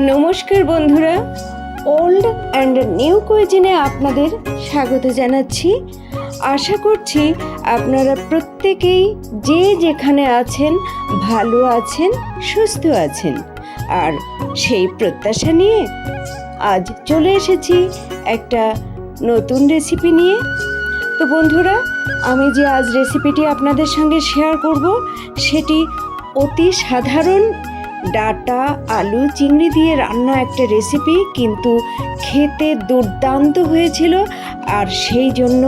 নমস্কার বন্ধুরা, old and new কুইজিনে আপনাদের স্বাগত জানাচ্ছি। আশা করছি আপনারা প্রত্যেকেই যে যেখানে আছেন ভালো আছেন, সুস্থ আছেন। আর সেই প্রত্যাশা নিয়ে আজ চলে এসেছি একটা নতুন রেসিপি নিয়ে। তো বন্ধুরা, আমি যে আজ রেসিপিটি আপনাদের সঙ্গে শেয়ার করব সেটি অতি সাধারণ ডাটা আলু চিংড়ি দিয়ে রান্না একটা রেসিপি, কিন্তু খেতে দুর্দান্ত হয়েছিল। আর সেই জন্য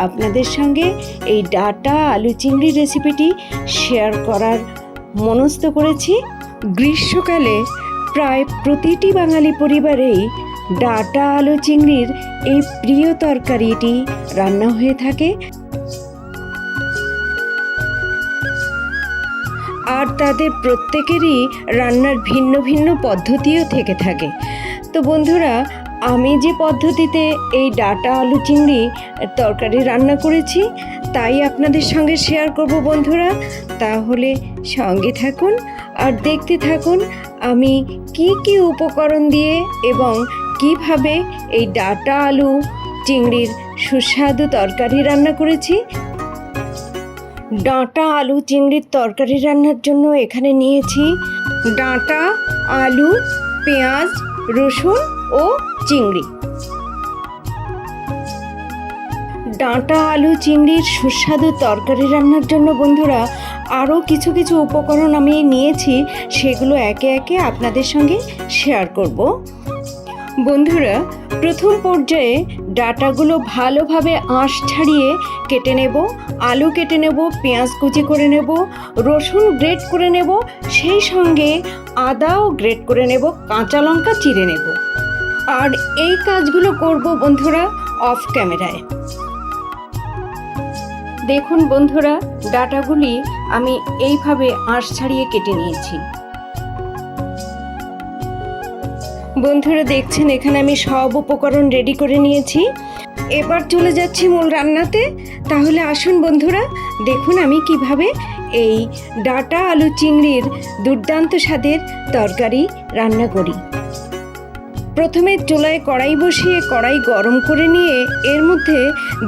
আপনাদের সঙ্গে এই ডাটা আলু চিংড়ি রেসিপিটি শেয়ার করার মনস্থ করেছি। গ্রীষ্মকালে প্রায় প্রতিটি বাঙালি পরিবারেই ডাটা আলু চিংড়ির এই প্রিয় তরকারিটি রান্না হয়ে থাকে, আর তাদের প্রত্যেকেরই রান্নার ভিন্ন ভিন্ন পদ্ধতিও থেকে থাকে। তো বন্ধুরা, আমি যে পদ্ধতিতে এই ডাটা আলু চিংড়ি তরকারি রান্না করেছি তাই আপনাদের সঙ্গে শেয়ার করব বন্ধুরা। তাহলে সঙ্গে থাকুন আর দেখতে থাকুন আমি কি কি উপকরণ দিয়ে এবং কিভাবে এই ডাটা আলু চিংড়ির সুস্বাদু তরকারি রান্না করেছি। ডাঁটা আলু চিংড়ির তরকারি রান্নার জন্য এখানে নিয়েছি ডাঁটা, আলু, পেঁয়াজ, রসুন ও চিংড়ি। ডাঁটা আলু চিংড়ির সুস্বাদু তরকারি রান্নার জন্য বন্ধুরা আরও কিছু কিছু উপকরণ আমি নিয়েছি, সেগুলো একে একে আপনাদের সঙ্গে শেয়ার করব। বন্ধুরা, প্রথম পর্যায়ে ডাঁটাগুলো ভালোভাবে আঁশ ছাড়িয়ে কেটে নেব, আলু কেটে নেব, পেঁয়াজ কুচি করে নেব, রসুন গ্রেট করে নেব, সেই সঙ্গে আদাও গ্রেট করে নেব, কাঁচা লঙ্কা চিড়ে নেব। আর এই কাজগুলো করব বন্ধুরা অফ ক্যামেরায়। দেখুন বন্ধুরা, ডাঁটাগুলি আমি এইভাবে আঁশ ছাড়িয়ে কেটে নিয়েছি। বন্ধুরা দেখছেন, এখানে আমি সব উপকরণ রেডি করে নিয়েছি। এবার চলে যাচ্ছি মূল রান্নাতে। তাহলে আসুন বন্ধুরা, দেখুন আমি কিভাবে এই ডাটা আলু চিংড়ির দুর্দান্ত স্বাদের তরকারি রান্না করি। প্রথমে চুলায় কড়াই বসিয়ে কড়াই গরম করে নিয়ে এর মধ্যে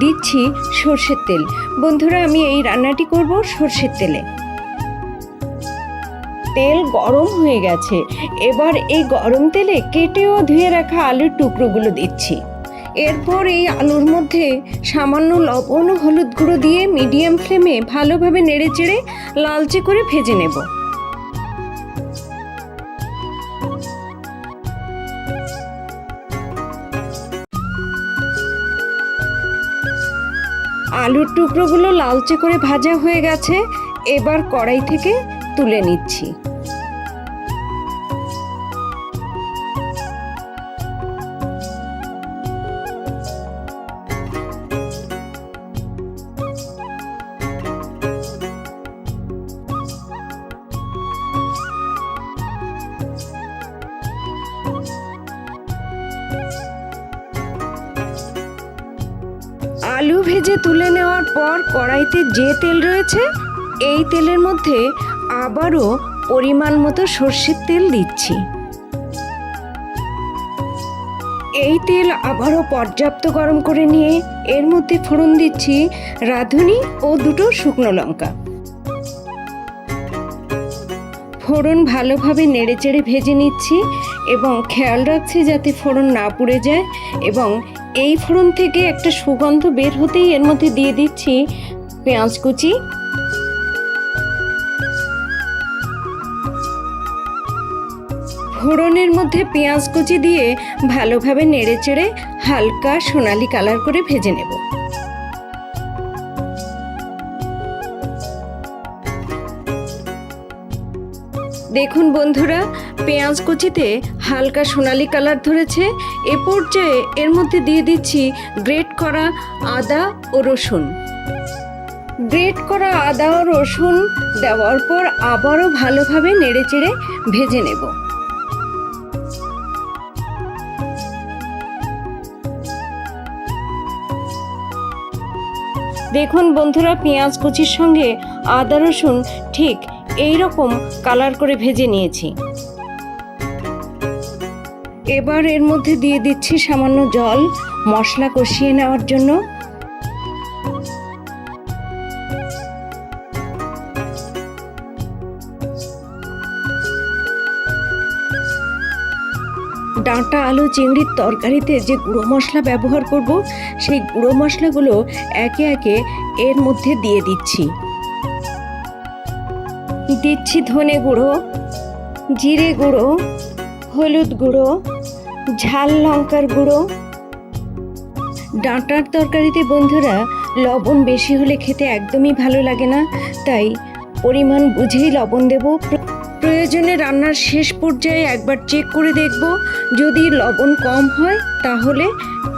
দিচ্ছি সর্ষের তেল। বন্ধুরা, আমি এই রান্নাটি করব সর্ষের তেলে। তেল গরম হয়ে গেছে, এবার এই গরম তেলে কেটে ও ধুয়ে রাখা আলুর টুকরোগুলো দিচ্ছি। এরপর এই আলুর মধ্যে সামান্য লবণ ও হলুদ গুঁড়ো দিয়ে মিডিয়াম ফ্লেমে ভালোভাবে নেড়েচেড়ে লালচে করে ভেজে নেব। আলুর টুকরোগুলো লালচে করে ভাজা হয়ে গেছে, এবার কড়াই থেকে তুলে নিচ্ছি। আলু ভেজে তুলে নেওয়ার পর কড়াইতে যে তেল রয়েছে এই তেলের মধ্যে আবারও পরিমাণ মতো সর্ষের তেল দিচ্ছি। এই তেল আবারও পর্যাপ্ত গরম করে নিয়ে এর মধ্যে ফোড়ন দিচ্ছি রাঁধুনি ও দুটো শুকনো লঙ্কা। ফোড়ন ভালোভাবে নেড়েচেড়ে ভেজে নিচ্ছি এবং খেয়াল রাখছি যাতে ফোড়ন না পুড়ে যায়। এবং এই ফোড়ন থেকে একটা সুগন্ধ বের হতেই এর মধ্যে দিয়ে দিচ্ছি পেঁয়াজ কুচি। ফোড়নের মধ্যে পেঁয়াজ কুচি দিয়ে ভালোভাবে নেড়েচেড়ে হালকা সোনালি কালার করে ভেজে নেব। দেখুন বন্ধুরা, পেঁয়াজ কুচিতে হালকা সোনালি কালার ধরেছে। এ পর্যায়ে এর মধ্যে দিয়ে দিচ্ছি গ্রেট করা আদা ও রসুন। গ্রেট করা আদা ও রসুন দেওয়ার পর আবারও ভালোভাবে নেড়েচেড়ে ভেজে নেব। দেখুন বন্ধুরা, পেঁয়াজ কুচির সঙ্গে আদা রসুন ঠিক এই রকম কালার করে ভেজে নিয়েছি। এবার এর মধ্যে দিয়ে দিচ্ছি সামান্য জল মশলা কষিয়ে নেওয়ার জন্য। ডাঁটা আলু চিংড়ির তরকারিতে যে গুঁড়ো মশলা ব্যবহার করব, সেই গুঁড়ো মশলাগুলো একে একে এর মধ্যে দিয়ে দিচ্ছি। দিচ্ছি ধনে গুঁড়ো, জিরে গুঁড়ো, হলুদ গুঁড়ো, ঝাল লঙ্কার গুঁড়ো। ডাঁটার তরকারিতে বন্ধুরা লবণ বেশি হলে খেতে একদমই ভালো লাগে না, তাই পরিমাণ বুঝেই লবণ দেব। প্রয়োজনে রান্নার শেষ পর্যায়ে একবার চেক করে দেখব, যদি লবণ কম হয় তাহলে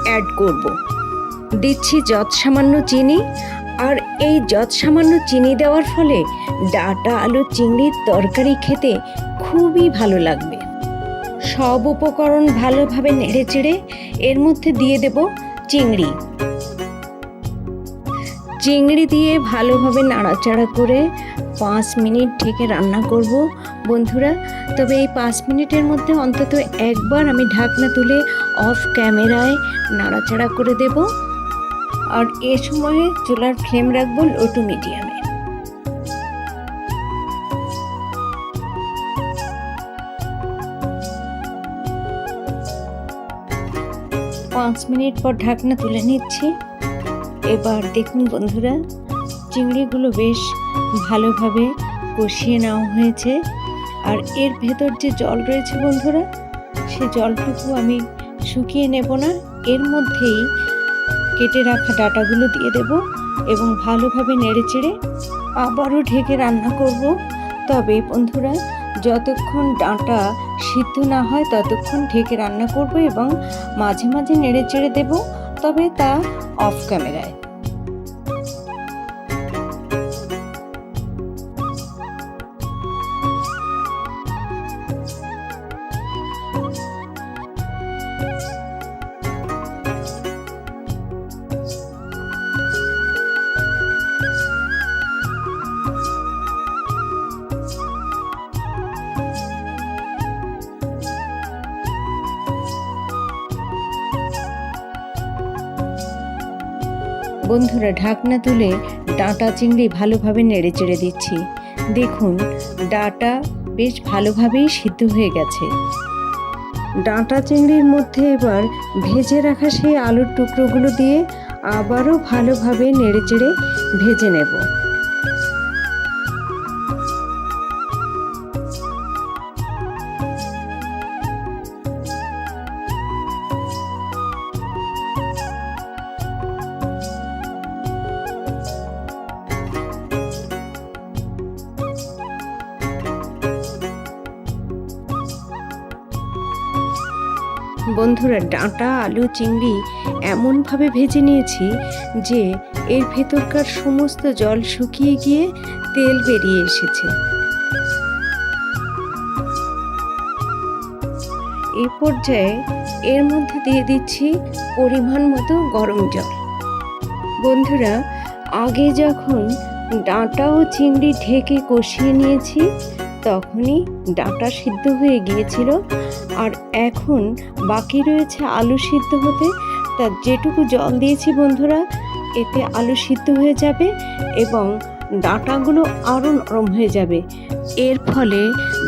অ্যাড করব। দিচ্ছি যৎ সামান্য চিনি, আর এই যৎ সামান্য চিনি দেওয়ার ফলে ডাঁটা আলু চিংড়ির তরকারি খেতে খুবই ভালো লাগবে। সব উপকরণ ভালোভাবে নেড়েচেড়ে এর মধ্যে দিয়ে দেব চিংড়ি। চিংড়ি দিয়ে ভালোভাবে নাড়াচাড়া করে 5 মিনিট ঢেকে রান্না করব বন্ধুরা। তবে এই 5 মিনিটের মধ্যে অন্তত একবার আমি ঢাকনা তুলে অফ ক্যামেরায় নাড়াচাড়া করে দেব। আর এ সময়ে চুলার ফ্লেম রাখবো লো টু মিডিয়ামে। পাঁচ মিনিট পর ঢাকনা তুলে নিচ্ছি। এবার দেখুন বন্ধুরা, চিংড়িগুলো বেশ ভালোভাবে কষিয়ে নেওয়া হয়েছে। আর এর ভেতর যে জল রয়েছে বন্ধুরা, সে জলটুকু আমি শুকিয়ে নেব না, এর মধ্যেই কেটে রাখা ডাঁটাগুলো দিয়ে দেব এবং ভালোভাবে নেড়েচেড়ে আবারও ঢেকে রান্না করব। তবে বন্ধুরা, যতক্ষণ ডাঁটা সিদ্ধ না হয় ততক্ষণ ঢেকে রান্না করব এবং মাঝে মাঝে নেড়েচেড়ে দেব, তবে তা অফ ক্যামেরায়। বন্ধুরা, ঢাকনা তুলে ডাঁটা চিংড়ি ভালোভাবে নেড়েচেড়ে দিচ্ছি। দেখুন, ডাঁটা বেশ ভালোভাবেই সিদ্ধ হয়ে গেছে। ডাঁটা চিংড়ির মধ্যে এবার ভেজে রাখা সেই আলুর টুকরোগুলো দিয়ে আবারও ভালোভাবে নেড়েচেড়ে ভেজে নেব। বন্ধুরা, ডাঁটা আলু চিংড়ি এমনভাবে ভেজে নিয়েছি যে এর ভেতরকার সমস্ত জল শুকিয়ে গিয়ে তেল বেরিয়ে এসেছে। এই পর্যায়ে এর মধ্যে দিয়ে দিচ্ছি পরিমাণ মতো গরম জল। বন্ধুরা, আগে যখন ডাঁটা ও চিংড়ি ঢেকে কষিয়ে নিয়েছি তখনই ডাঁটা সিদ্ধ হয়ে গিয়েছিল, আর এখন বাকি রয়েছে আলু সিদ্ধ হতে। তা যেটুকু জল দিয়েছি বন্ধুরা, এতে আলু সিদ্ধ হয়ে যাবে এবং ডাঁটাগুলো আরও নরম হয়ে যাবে। এর ফলে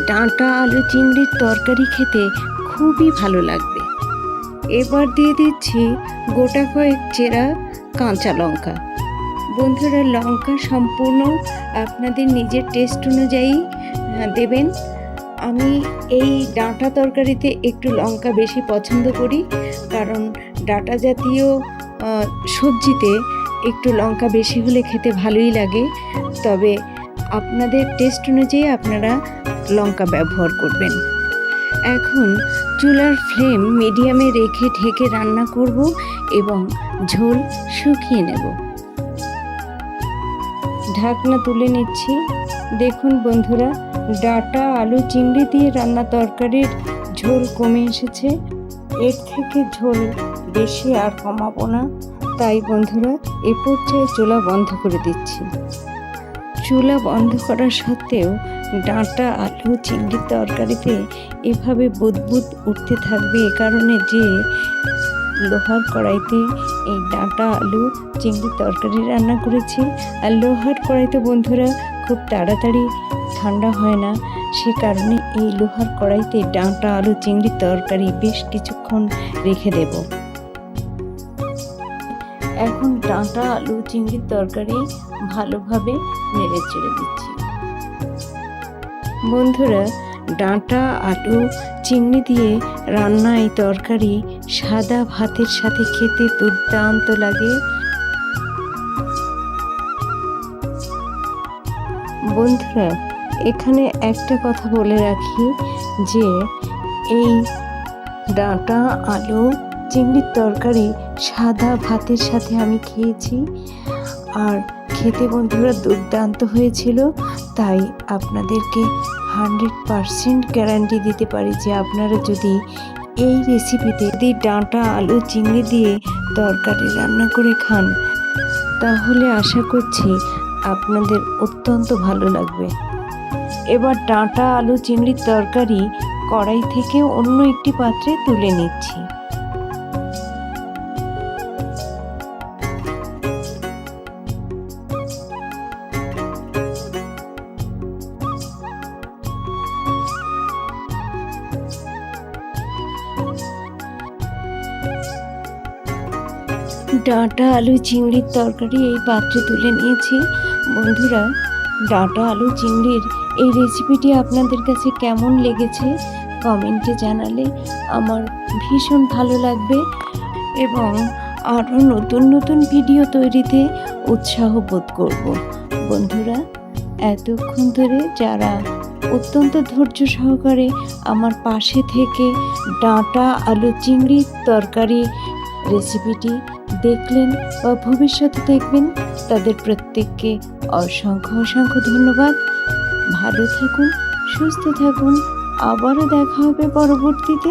ডাঁটা আলু চিংড়ির তরকারি খেতে খুবই ভালো লাগবে। এবার দিয়ে দিচ্ছি গোটা কয়েক চেরা কাঁচা লঙ্কা। বন্ধুরা, লঙ্কা সম্পূর্ণ আপনাদের নিজের টেস্ট অনুযায়ী দেবেন। আমি এই ডাঁটা তরকারিতে একটু লঙ্কা বেশি পছন্দ করি, কারণ ডাঁটা জাতীয় সবজিতে একটু লঙ্কা বেশি হলে খেতে ভালোই লাগে। তবে আপনাদের টেস্ট অনুযায়ী আপনারা লঙ্কা ব্যবহার করবেন। এখন চুলার ফ্লেম মিডিয়ামে রেখে ঢেকে রান্না করব এবং ঝোল শুকিয়ে নেব। ঢাকনা তুলে নিচ্ছি। দেখুন বন্ধুরা, ডাঁটা আলু চিংড়ি দিয়ে রান্না তরকারির ঝোল কমে এসেছে। এর থেকে ঝোল বেশি আর কমাবো না, তাই বন্ধুরা এ পর্যায়ে চুলা বন্ধ করে দিচ্ছি। চুলা বন্ধ করা সত্ত্বেও ডাঁটা আলু চিংড়ির তরকারিতে এভাবে বুদবুদ উঠতে থাকবে, এ কারণে যে লোহার কড়াইতে এই ডাঁটা আলু চিংড়ির তরকারি রান্না করেছি। আর লোহার কড়াইতে বন্ধুরা খুব তাড়াতাড়ি ঠান্ডা হয় না, সে কারণে এই লোহার কড়াইতে ডাঁটা আলু চিংড়ির তরকারি বেশ কিছুক্ষণ রেখে দেব। এখন ডাঁটা আলু চিংড়ির তরকারি ভালোভাবে নেড়ে চেড়ে দিচ্ছি। বন্ধুরা, ডাঁটা আলু চিংড়ি দিয়ে রান্না এই তরকারি সাদা ভাতের সাথে খেতে দুর্দান্ত লাগে। বন্ধুরা, এখানে একটা কথা বলে রাখি যে এই ডাঁটা আলু চিংড়ির তরকারি সাদা ভাতের সাথে আমি খেয়েছি, আর খেতে বন্ধুরা দুর্দান্ত হয়েছিল। তাই আপনাদেরকে 100% গ্যারান্টি দিতে পারি যে আপনারা যদি এই রেসিপিতে ডাঁটা আলু চিংড়ি দিয়ে তরকারি রান্না করে খান, তাহলে আশা করছি আপনাদের অত্যন্ত ভালো লাগবে। এবার ডাঁটা আলু চিংড়ির তরকারি কড়াই থেকে অন্য একটি পাত্রে তুলে নিচ্ছি। ডাঁটা আলু চিংড়ির তরকারি এই পাত্রে তুলে নিয়েছি। বন্ধুরা, ডাঁটা আলু চিংড়ির এই রেসিপিটি আপনাদের কাছে কেমন লেগেছে কমেন্টে জানালে আমার ভীষণ ভালো লাগবে, এবং আরও নতুন নতুন ভিডিও তৈরিতে উৎসাহ বোধ করব। বন্ধুরা, এতক্ষণ ধরে যারা অত্যন্ত ধৈর্য সহকারে আমার পাশে থেকে ডাঁটা আলু চিংড়ির তরকারি রেসিপিটি দেখলেন বা ভবিষ্যতে দেখবেন, তাদের প্রত্যেককে অসংখ্য অসংখ্য ধন্যবাদ। ভালো থাকুন, সুস্থ থাকুন, আবারও দেখা হবে পরবর্তীতে।